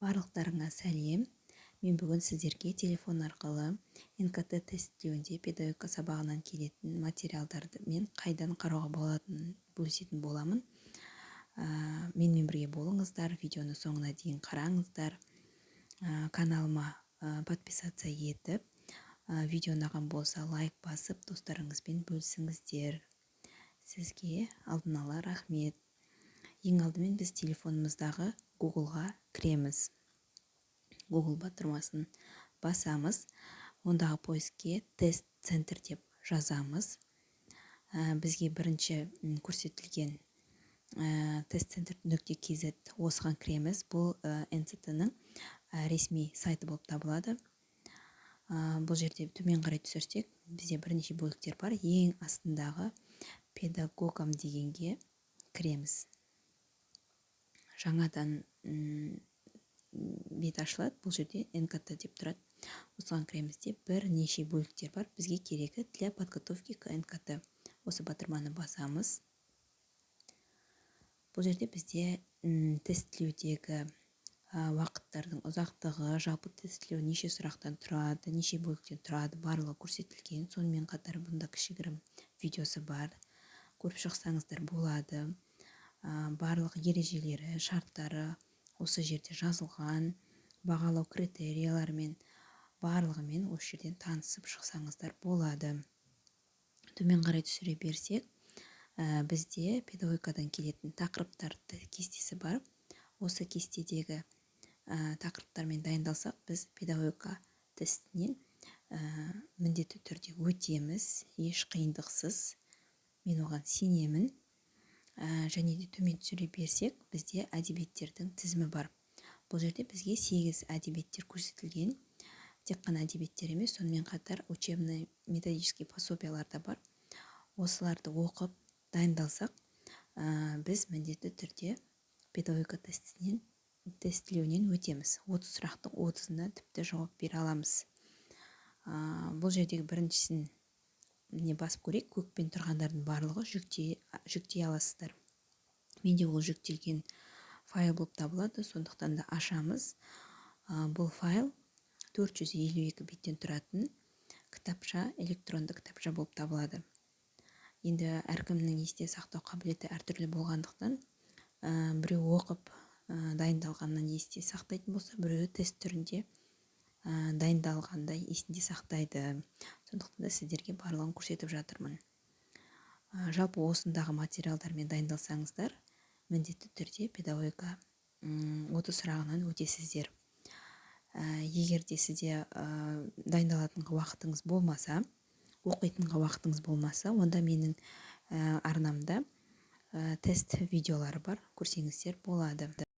Барлықтарыңа сәлем. Мен бүгін сіздерге телефон арқылы НКТ тестілеуінде педагогика сабағынан келетін материалдарды мен қайдан қарауға болатынын бөлісетін боламын. Менімен бірге болыңыздар, видеоны соңына дейін қараңыздар. Каналыма подписаться етіп, видео ұнаған болса лайк басып, достарыңызбен бөлісіңіздер. Сізге алдын ала рахмет. Ең алдымен біз телефонымыздағы Google-ға кіреміз. Google батырмасын басамыз. Ондағы поиске тест центр деп жазамыз. Бізге бірінші көрсетілген testcenter.kz осыған кіреміз. Бұл НЦТ-ның ресми сайты болып табылады. Бұл жерде төмен қарай түсірсек, бізде бірнеше бөліктер бар. Ең астындағы педагогам дегенге кіреміз. Жаңадан бет ашылады. Бұл жерде НКТ деп тұрады. Осыған кіреміз деп бірнеше бөліктер бар. Бізге керегі для подготовки к НКТ. Осы батырманы басамыз. Бұл жерде бізде тестілеудегі уақыттардың ұзақтығы, жалпы тестілеу неше сұрақтан тұрады, неше бөліктен тұрады, барлығы көрсетілген. Сонымен қатар бұнда кішігірім видеосы бар. Көріп шықсаңыздар болады. Барлық ережелері, шарттары осы жерде жазылған, бағалау критерияларымен барлығымен осы жерден танысып шықсаңыздар болады. Төмен қарай түсіре берсек, бізде педагогикадан келетін тақырыптарды кестесі бар. Осы кестедегі тақырыптармен дайындалсақ, біз педагогика тестінен міндетті түрде өтеміз, еш қиындықсыз. Мен оған сенемін. Және де төмен түсіре берсек, бізде әдебиеттердің тізімі бар. Бұл жерде бізге 8 әдебиеттер көрсетілген. Тек қана әдебиеттер емес, сонымен қатар учебный методический пособиялар да бар. Осыларды оқып дайындалсақ, біз міндетті түрде педагогика тестілеуінен өтеміз. 30 сұрақтың 30-ына тіпті жауап бере аламыз. Бұл жердегі біріншісін басып көрейік. Көкпен тұрғандардың барлығы жүктей аласыздар. Менде ол жүктелген файл болып табылады, сондықтан да ашамыз. Бұл файл 452 беттен тұратын кітапша, электронды кітапша болып табылады. Енді әркімнің есте сақтау қабілеті әртүрлі болғандықтан, біреу оқып дайындалғаннан есте сақтайтын болса, біреу тест түрінде дайындалғандай есінде сақтайды. Сондықтан да сіздерге барлығын көрсетіп жатырмын. Жалпы осындағы материалдармен дайындалсаңыздар, міндетті түрде педагогика 30 сұрағынан өтесіздер. Егер де сізде дайындалатынға уақытыңыз болмаса, оқитынға уақытыңыз болмаса, онда менің арнамда тест видеолары бар, көрсеңіздер болады.